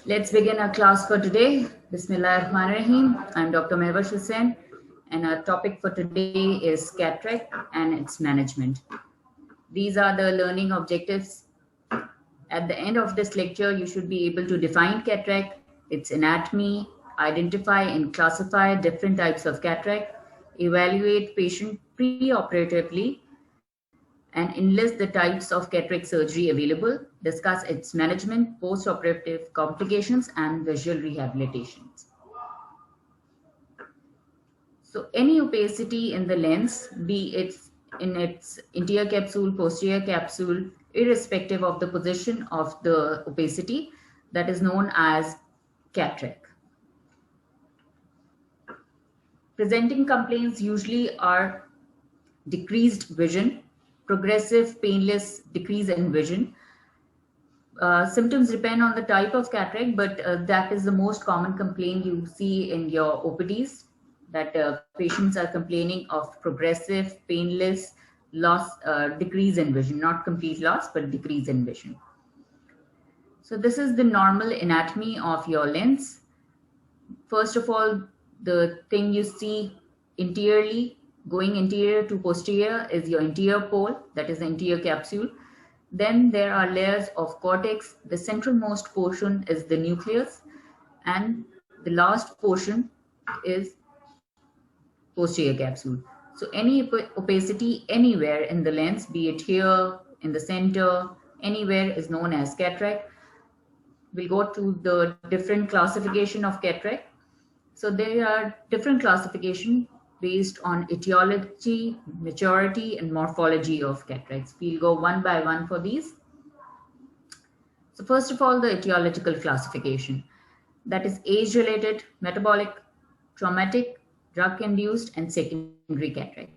Let's begin our class for today. Bismillahirrahmanirrahim. I'm Dr. Mehwash Hussain, and our topic for today is cataract and its management. These are the learning objectives. At the end of this lecture, you should be able to define cataract, its anatomy, identify and classify different types of cataract, evaluate patient pre-operatively, and enlist the types of cataract surgery available, discuss its management, post-operative complications, and visual rehabilitations. So any opacity in the lens, be it in its anterior capsule, posterior capsule, irrespective of the position of the opacity, that is known as cataract. Presenting complaints usually are decreased vision, progressive, painless decrease in vision. Symptoms depend on the type of cataract, but that is the most common complaint you see in your OPDs, that patients are complaining of progressive, painless loss, decrease in vision, not complete loss, but decrease in vision. So this is the normal anatomy of your lens. First of all, the thing you see interiorly, going interior to posterior, is your anterior pole, that is the anterior capsule. Then there are layers of cortex. The centralmost portion is the nucleus, and the last portion is posterior capsule. So any opacity anywhere in the lens, be it here, in the center, anywhere, is known as cataract. We'll go to the different classification of cataract. So there are different classification based on etiology, maturity, and morphology of cataracts. We'll go one by one for these. So first of all, the etiological classification. That is age-related, metabolic, traumatic, drug-induced, and secondary cataract.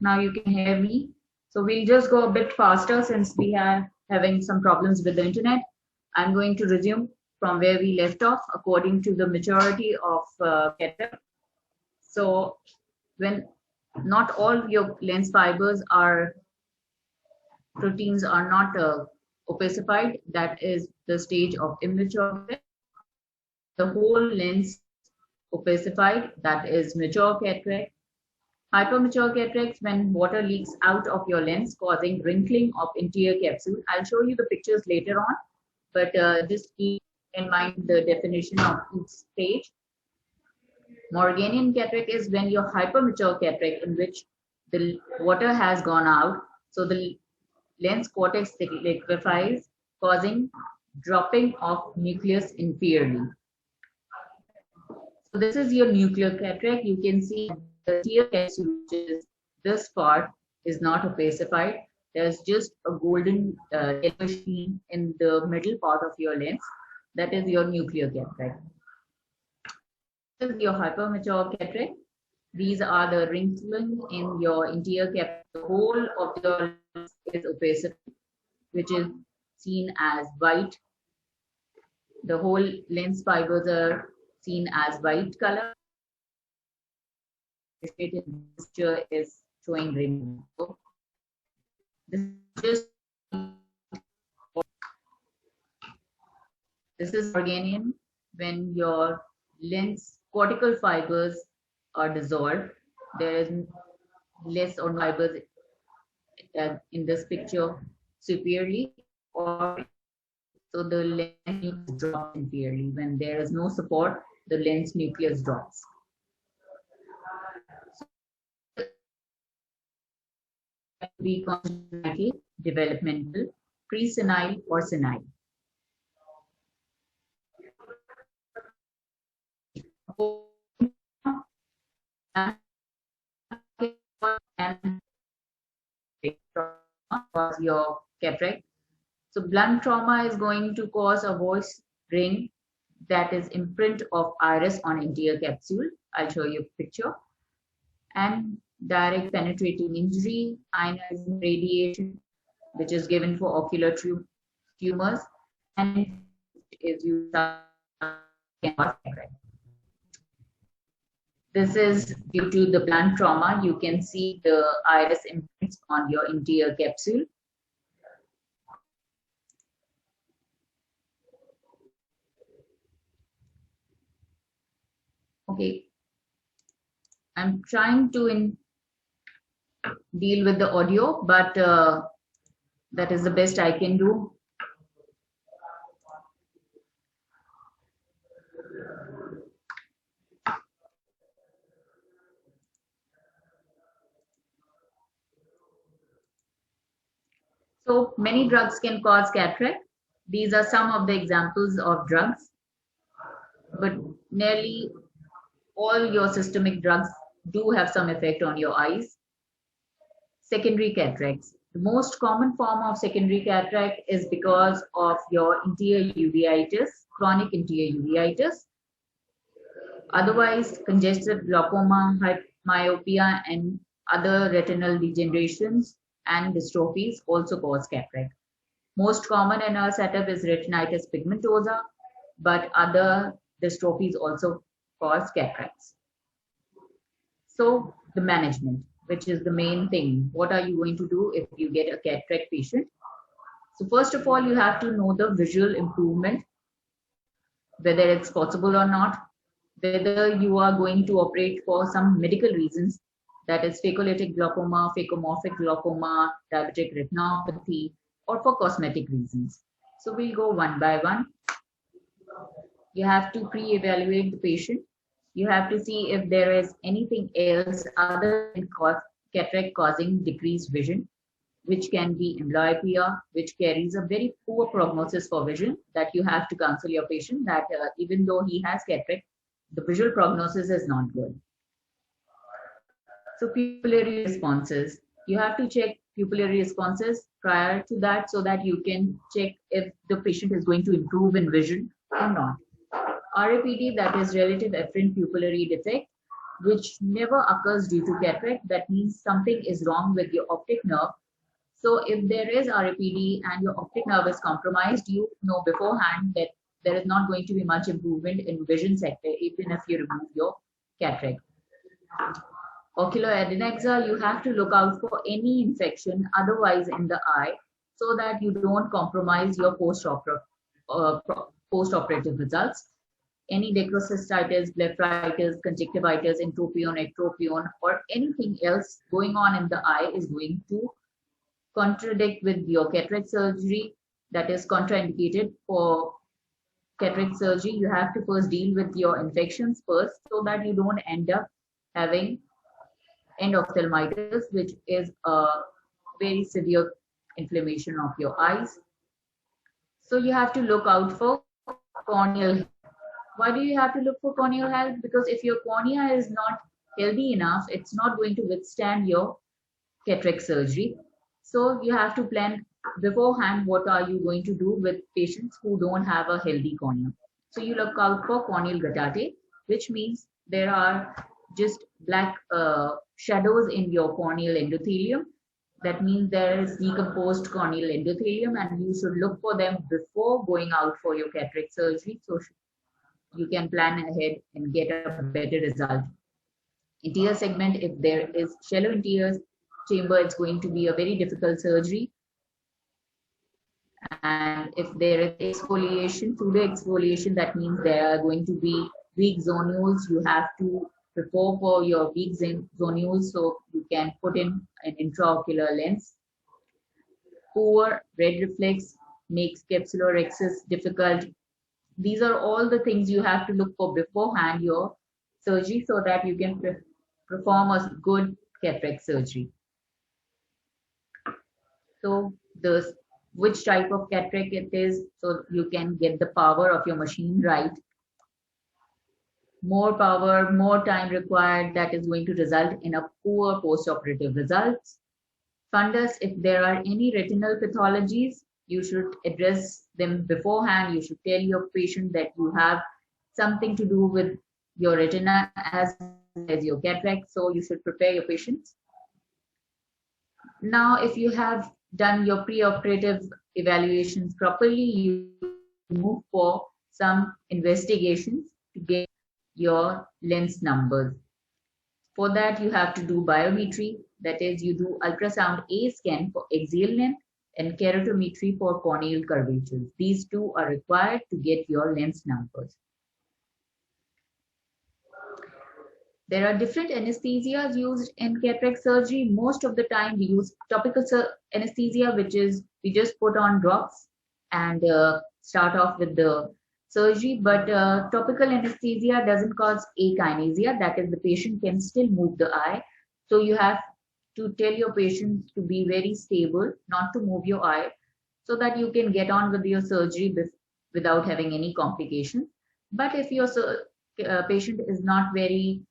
Now you can hear me. So we'll just go a bit faster since we are having some problems with the internet. I'm going to resume from where we left off according to the maturity of cataract. So when not all your lens fibers are proteins are not opacified, that is the stage of immature cataract. The whole lens opacified, that is mature cataract. Hypermature cataracts, when water leaks out of your lens, causing wrinkling of interior capsule. I'll show you the pictures later on, but just keep in mind the definition of each stage. Morganian cataract is when your hypermature cataract, in which the water has gone out, so the lens cortex liquefies, causing dropping of nucleus inferiorly. So this is your nuclear cataract. You can see the tear capsule, which is this part, is not opacified. There's just a golden yellow sheen in the middle part of your lens. That is your nuclear cataract. This is your hypermature cataract. These are the wrinkling in your interior capsule. The whole of your lens is opacified, which is seen as white. The whole lens fibers are seen as white color. This picture is showing rainbow. This is Morganian, when your lens cortical fibers are dissolved. There is less on fibers in this picture superiorly, or so the lens nucleus drops inferiorly. When there is no support, the lens nucleus drops. Be conjunctival, developmental, pre-senile, or senile. And cause your cataract. So blunt trauma is going to cause a voice ring, that is imprint of iris on anterior capsule. I'll show you a picture. And direct penetrating injury, ionizing radiation, which is given for ocular tumors, and is used. This is due to the blunt trauma. You can see the iris imprints on your interior capsule. Okay, I'm trying to deal with the audio, but that is the best I can do. So many drugs can cause cataract. These are some of the examples of drugs, but nearly all your systemic drugs do have some effect on your eyes. Secondary cataracts. The most common form of secondary cataract is because of your anterior uveitis, chronic anterior uveitis. Otherwise, congestive glaucoma, myopia, and other retinal degenerations and dystrophies also cause cataract. Most common in our setup is retinitis pigmentosa, but other dystrophies also cause cataracts. So the management, which is the main thing. What are you going to do if you get a cataract patient? So first of all, you have to know the visual improvement, whether it's possible or not, whether you are going to operate for some medical reasons, that is phacolytic glaucoma, phacomorphic glaucoma, diabetic retinopathy, or for cosmetic reasons. So we'll go one by one. You have to pre-evaluate the patient. You have to see if there is anything else other than cataract causing decreased vision, which can be amblyopia, which carries a very poor prognosis for vision, that you have to counsel your patient that even though he has cataract, the visual prognosis is not good. So pupillary responses. You have to check pupillary responses prior to that so that you can check if the patient is going to improve in vision or not. RAPD, that is relative afferent pupillary defect, which never occurs due to cataract. That means something is wrong with your optic nerve. So if there is RAPD and your optic nerve is compromised, you know beforehand that there is not going to be much improvement in vision sector, even if you remove your cataract. Ocular adnexa, you have to look out for any infection otherwise in the eye so that you don't compromise your post-operative results. Any dacrocystitis, blepharitis, conjunctivitis, entropion, ectropion, or anything else going on in the eye is going to contradict with your cataract surgery, that is contraindicated for cataract surgery. You have to first deal with your infections first so that you don't end up having endophthalmitis, which is a very severe inflammation of your eyes. So you have to look out for corneal health. Why do you have to look for corneal health? Because if your cornea is not healthy enough, it's not going to withstand your cataract surgery. So you have to plan beforehand what are you going to do with patients who don't have a healthy cornea. So you look out for corneal guttate, which means there are just black shadows in your corneal endothelium. That means there is decomposed corneal endothelium, and you should look for them before going out for your cataract surgery, so you can plan ahead and get a better result. Anterior segment, if there is shallow anterior chamber, it's going to be a very difficult surgery. And if there is exfoliation, through the exfoliation, that means there are going to be weak zonules. You have to prepare for your weak zonules so you can put in an intraocular lens. Poor red reflex makes capsulorhexis difficult. These are all the things you have to look for beforehand your surgery so that you can perform a good cataract surgery. So which type of cataract it is, so you can get the power of your machine right. More power, more time required, that is going to result in a poor post-operative results. Fundus, if there are any retinal pathologies, you should address them beforehand. You should tell your patient that you have something to do with your retina as your cataract, so you should prepare your patients. Now, if you have done your pre-operative evaluations properly, you move for some investigations to get your lens numbers. For that, you have to do biometry. That is, you do ultrasound A scan for axial length and keratometry for corneal curvatures. These two are required to get your lens numbers. There are different anesthesias used in cataract surgery. Most of the time we use topical anesthesia, which is we just put on drops and start off with the surgery. But topical anesthesia doesn't cause akinesia, that is, the patient can still move the eye. So you have to tell your patient to be very stable, not to move your eye, so that you can get on with your surgery without having any complications. But if your patient is not very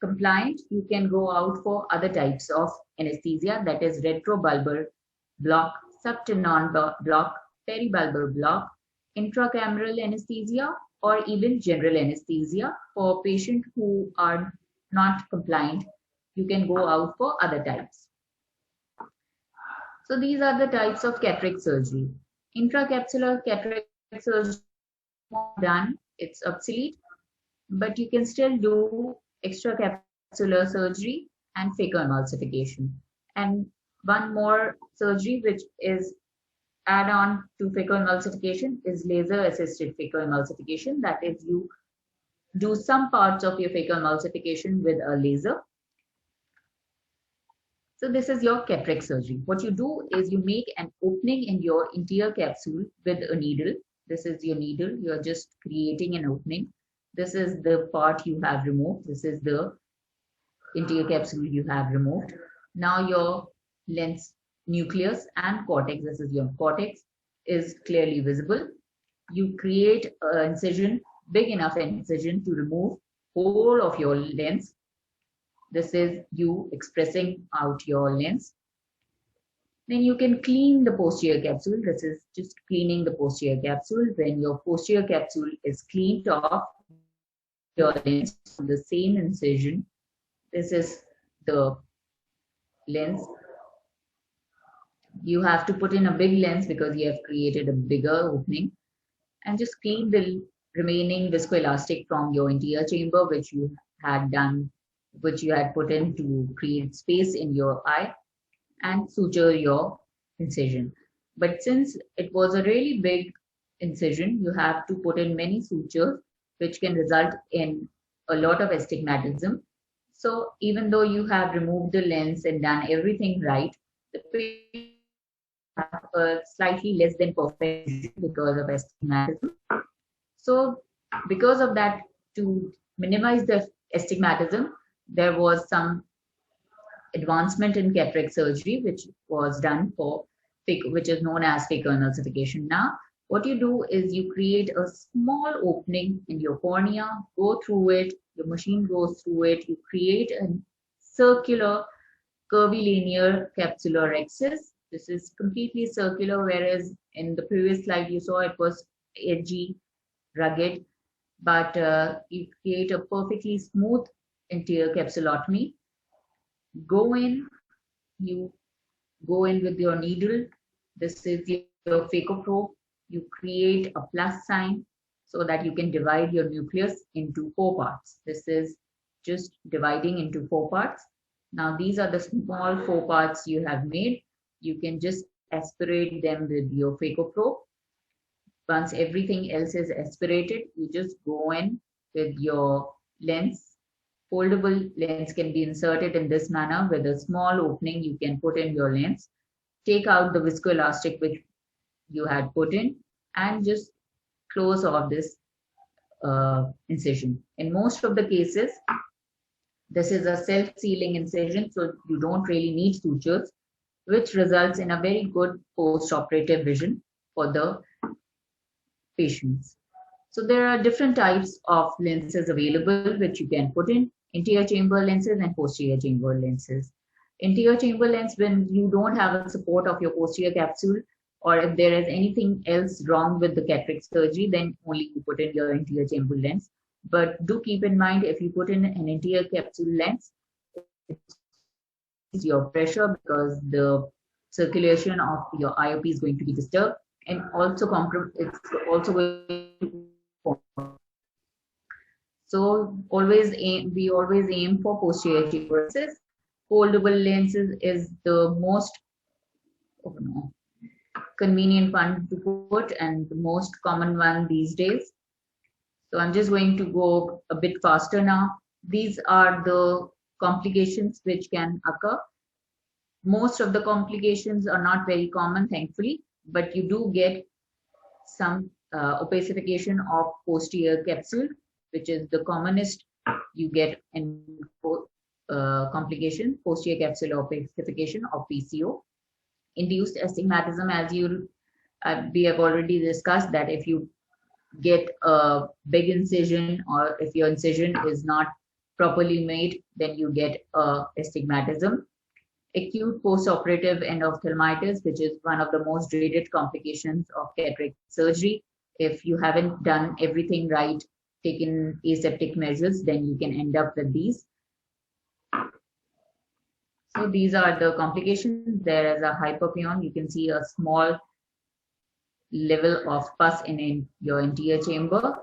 compliant, you can go out for other types of anesthesia, that is retrobulbar block, subtenon block, peribulbar block, intracameral anesthesia, or even general anesthesia. For patients who are not compliant, you can go out for other types. So these are the types of cataract surgery. Intracapsular cataract surgery done, it's obsolete, but you can still do extracapsular surgery and phacoemulsification. And one more surgery which is add-on to phacoemulsification is laser-assisted phacoemulsification. That is, you do some parts of your phacoemulsification with a laser. So this is your cataract surgery. What you do is you make an opening in your anterior capsule with a needle. This is your needle. You are just creating an opening. This is the part you have removed. This is the anterior capsule you have removed. Now your lens nucleus and cortex, this is your cortex, is clearly visible. You create an incision, big enough incision to remove whole of your lens. This is you expressing out your lens. Then you can clean the posterior capsule. This is just cleaning the posterior capsule. When your posterior capsule is cleaned off, your lens from the same incision. This is the lens. You have to put in a big lens because you have created a bigger opening, and just clean the remaining viscoelastic from your anterior chamber, which you had done, which you had put in to create space in your eye, and suture your incision. But since it was a really big incision, you have to put in many sutures, which can result in a lot of astigmatism. So even though you have removed the lens and done everything right, the patient have a slightly less than perfect vision because of astigmatism. So because of that, to minimize the astigmatism, there was some advancement in cataract surgery, which was done for which is known as phacoemulsification. Now, what you do is you create a small opening in your cornea, go through it, the machine goes through it, you create a circular, curvilinear capsular axis. This is completely circular, whereas in the previous slide you saw it was edgy, rugged, but you create a perfectly smooth anterior capsulotomy. You go in with your needle. This is your phacoprobe. You create a plus sign so that you can divide your nucleus into 4 parts. This is just dividing into 4 parts. Now these are the small 4 parts you have made. You can just aspirate them with your phacoprobe. Once everything else is aspirated, you just go in with your lens. Foldable lens can be inserted in this manner with a small opening you can put in your lens. Take out the viscoelastic which you had put in and just close off this incision. In most of the cases, this is a self-sealing incision, so you don't really need sutures, which results in a very good post-operative vision for the patients. So there are different types of lenses available which you can put in: anterior chamber lenses and posterior chamber lenses. Anterior chamber lens, when you don't have a support of your posterior capsule, or if there is anything else wrong with the cataract surgery, then only you put in your anterior chamber lens. But do keep in mind, if you put in an anterior capsule lens, it's your pressure because the circulation of your IOP is going to be disturbed, and also it's also going to So we always aim for posterior versus foldable lenses is the most convenient one to put and the most common one these days. So I'm just going to go a bit faster now. These are the complications which can occur. Most of the complications are not very common, thankfully, but you do get some opacification of posterior capsule, which is the commonest you get in complication, posterior capsular opacification of PCO. Induced astigmatism, as we have already discussed, that if you get a big incision or if your incision is not properly made, then you get astigmatism. Acute postoperative endophthalmitis, which is one of the most dreaded complications of cataract surgery. If you haven't done everything right, taken aseptic measures, then you can end up with these. So these are the complications. There is a hyperpion. You can see a small level of pus in your anterior chamber,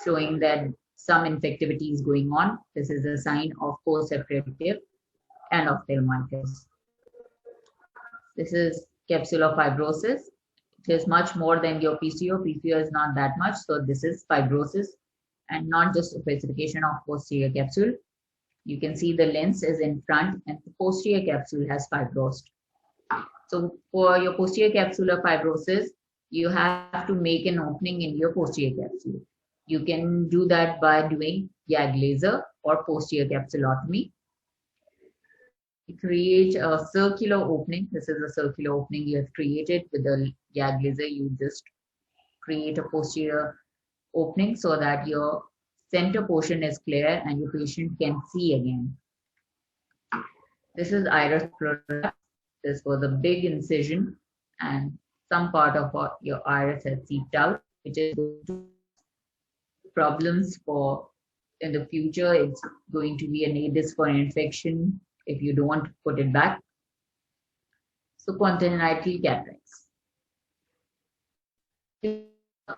showing that some infectivity is going on. This is a sign of postoperative endophthalmitis. This is capsular fibrosis. It is much more than your PCO. PCO is not that much, so this is fibrosis and not just opacification of posterior capsule. You can see the lens is in front and the posterior capsule has fibrosed. So for your posterior capsular fibrosis, you have to make an opening in your posterior capsule. You can do that by doing YAG laser or posterior capsulotomy. You create a circular opening. This is a circular opening you have created with the YAG laser. You just create a posterior opening so that your center portion is clear and your patient can see again. This is iris prolapse. This was a big incision and some part of your iris has seeped out, which is problems for in the future. It's going to be a nidus for an infection if you don't put it back. So congenital cataracts.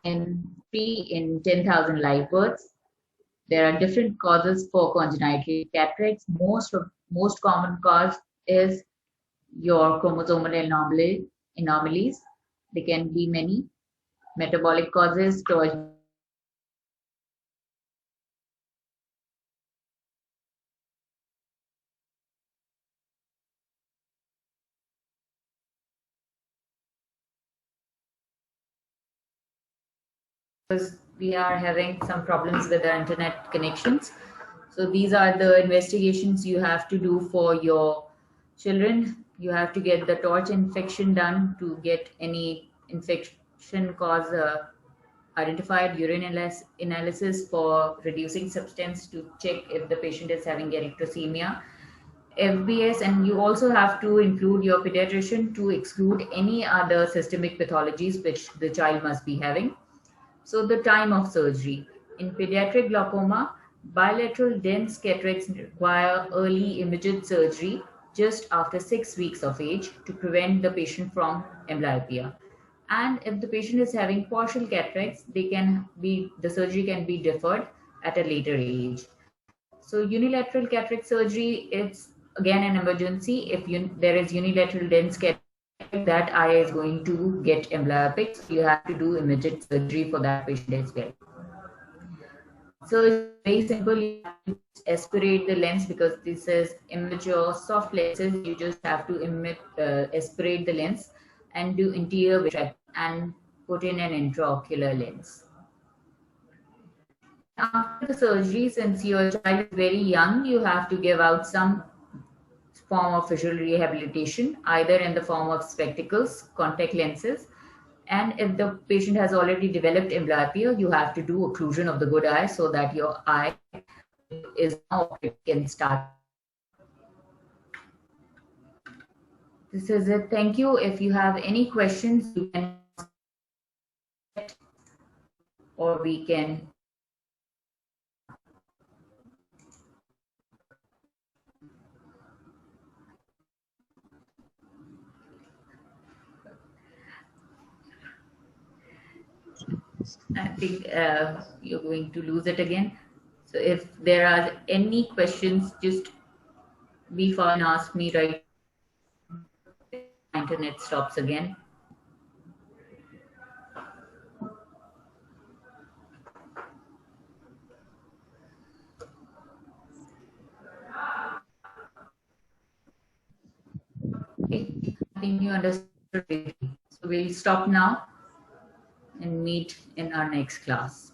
In 10,000 live births, there are different causes for congenital cataracts. Most common cause is your chromosomal anomalies. There can be many metabolic causes. Because we are having some problems with our internet connections. So these are the investigations you have to do for your children. You have to get the torch infection done to get any infection cause identified, urine analysis for reducing substance to check if the patient is having erythrosemia, FBS, and you also have to include your pediatrician to exclude any other systemic pathologies which the child must be having. So the time of surgery. In pediatric glaucoma, bilateral dense cataracts require early immediate surgery just after 6 weeks of age to prevent the patient from amblyopia. And if the patient is having partial cataracts, the surgery can be deferred at a later age. So unilateral cataract surgery, it's again an emergency. If there is unilateral dense cataract, that eye is going to get amblyopic. So you have to do immediate surgery for that patient as well. So it's very simple. You have to aspirate the lens because this is immature soft lenses. You just have to aspirate the lens and do anterior vitrectomy and put in an intraocular lens. After the surgery, since your child is very young, you have to give out some form of visual rehabilitation, either in the form of spectacles, contact lenses, and if the patient has already developed amblyopia, you have to do occlusion of the good eye so that your eye is now can start. This is it. Thank you. If you have any questions, you can, or we can. I think you're going to lose it again. So if there are any questions, just be fine, ask me right. Internet stops again. Okay, I think you understood. So we'll stop now and meet in our next class.